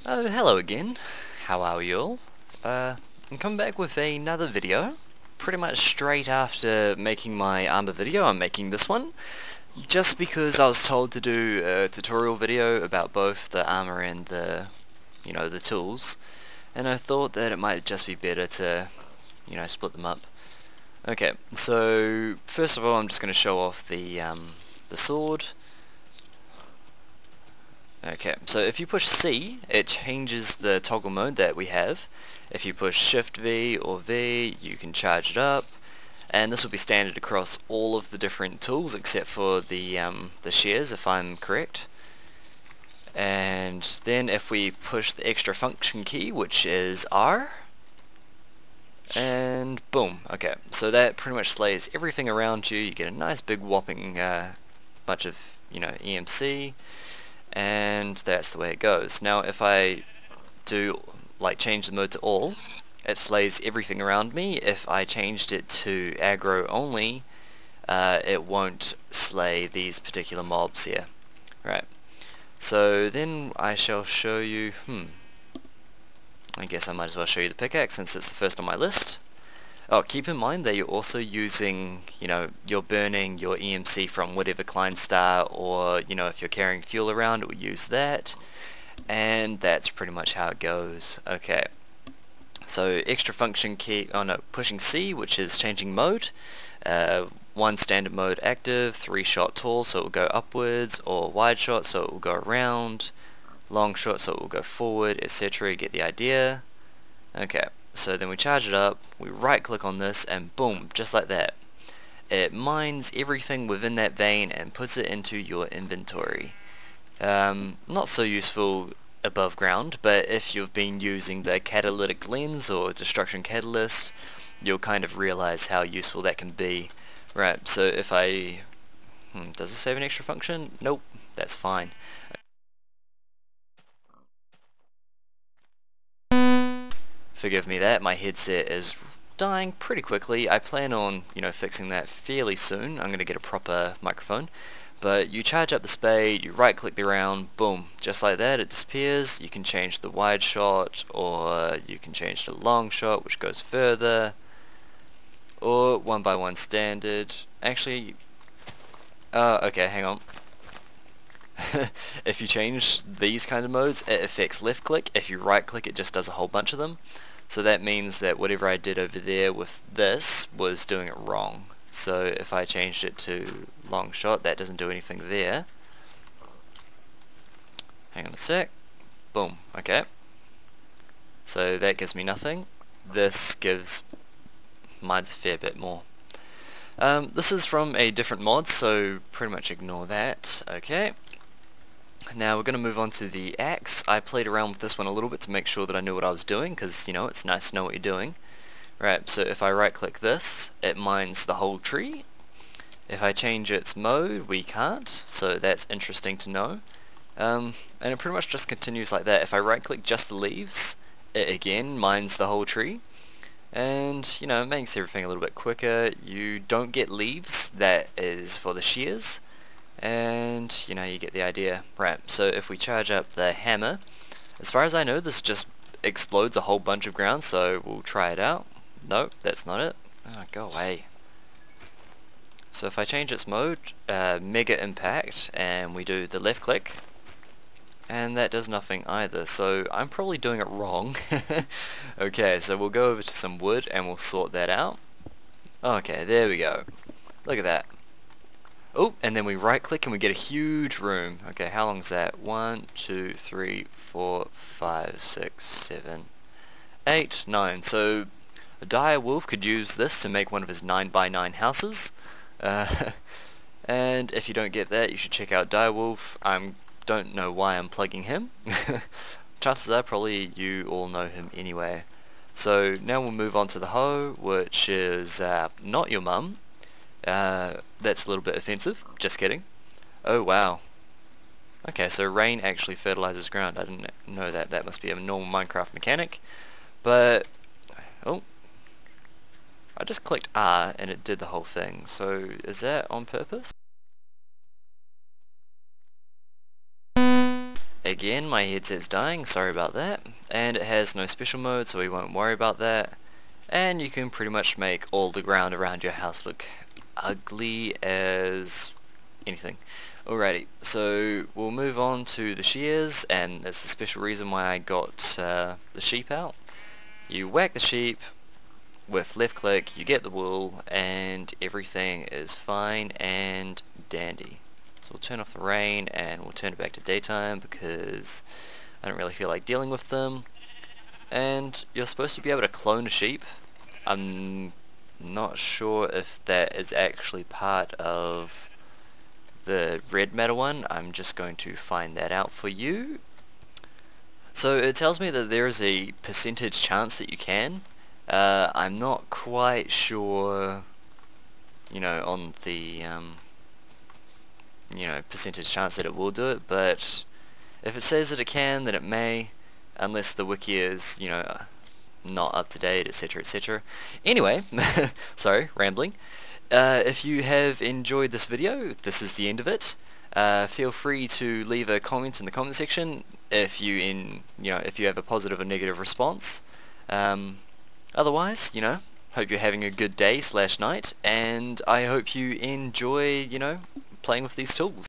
Oh, hello again. How are you all? I'm coming back with another video. Pretty much straight after making my armor video, I'm making this one. Just because I was told to do a tutorial video about both the armor and the tools. And I thought that it might just be better to, split them up. Okay, so first of all I'm just going to show off the sword. Okay, so if you push C, it changes the toggle mode that we have. If you push Shift V or V, you can charge it up, and this will be standard across all of the different tools except for the shears, if I'm correct. And then if we push the extra function key, which is R, and boom. Okay, so that pretty much slays everything around you. You get a nice big whopping bunch of EMC. And that's the way it goes. Now if I do change the mode to all, it slays everything around me. If I changed it to aggro only, it won't slay these particular mobs here. Right. So then I shall show you, I guess I might as well show you the pickaxe since it's the first on my list. Oh, keep in mind that you're also using, you're burning your EMC from whatever Klein star, or, if you're carrying fuel around, it will use that. And that's pretty much how it goes. Okay. So, extra function key, pushing C, which is changing mode. One standard mode active, 3 shot tall, so it will go upwards, or wide shot, so it will go around, long shot, so it will go forward, etc. You get the idea. Okay. So then we charge it up, we right click on this, and boom, just like that. It mines everything within that vein and puts it into your inventory. Not so useful above ground, but if you've been using the catalytic lens or destruction catalyst, you'll kind of realize how useful that can be. Right, so if I... does it save an extra function? Nope, that's fine. Forgive me that, my headset is dying pretty quickly. I plan on, fixing that fairly soon. I'm going to get a proper microphone. But you charge up the spade, you right click the round, boom, just like that, it disappears. You can change the wide shot, or you can change the long shot, which goes further, or 1x1 standard. Actually, okay, hang on. If you change these kind of modes, it affects left click. If you right click, it just does a whole bunch of them. So that means that whatever I did over there with this was doing it wrong. So if I changed it to long shot, that doesn't do anything there. Hang on a sec. Boom. Okay. So that gives me nothing. This gives mine a fair bit more. This is from a different mod, so pretty much ignore that. Okay. Now we're going to move on to the axe. I played around with this one a little bit to make sure that I knew what I was doing, because, it's nice to know what you're doing. Right, so if I right click this, it mines the whole tree. If I change its mode, we can't, so that's interesting to know. And it pretty much just continues like that. If I right click just the leaves, it again mines the whole tree. And, it makes everything a little bit quicker. You don't get leaves, that is for the shears. And you get the idea. Right, so if we charge up the hammer, as far as I know this just explodes a whole bunch of ground, so we'll try it out. Nope, that's not it. Oh, go away. So if I change its mode, mega impact, and we do the left click, and that does nothing either, so I'm probably doing it wrong. Okay, so we'll go over to some wood and we'll sort that out. Okay, there we go. Look at that. Oh, and then we right click and we get a huge room. Okay, how long is that? 1, 2, 3, 4, 5, 6, 7, 8, 9. So a dire wolf could use this to make one of his 9x9 houses. And if you don't get that, you should check out dire wolf. I don't know why I'm plugging him. Chances are probably you all know him anyway. So now we'll move on to the hoe, which is not your mum. That's a little bit offensive. Just kidding. Oh wow. Okay, so rain actually fertilizes ground. I didn't know that. That must be a normal Minecraft mechanic. But, oh. I just clicked R and it did the whole thing. So, is that on purpose? again, my headset's dying, sorry about that, and it has no special mode, so we won't worry about that. And you can pretty much make all the ground around your house look ugly as anything. Alrighty, so we'll move on to the shears, and that's the special reason why I got the sheep out. You whack the sheep with left click, you get the wool, and everything is fine and dandy. So we'll turn off the rain and we'll turn it back to daytime because I don't really feel like dealing with them. And you're supposed to be able to clone a sheep. I'm not sure if that is actually part of the red matter one. I'm just going to find that out for you. So it tells me that there is a percentage chance that you can. I'm not quite sure, you know, on the percentage chance that it will do it, but if it says that it can, then it may, unless the wiki is, you know, not up to date, etc, etc. Anyway, sorry, rambling. If you have enjoyed this video, this is the end of it. Feel free to leave a comment in the comment section if you have a positive or negative response. Otherwise, you know, hope you're having a good day / night, and I hope you enjoy, you know, playing with these tools.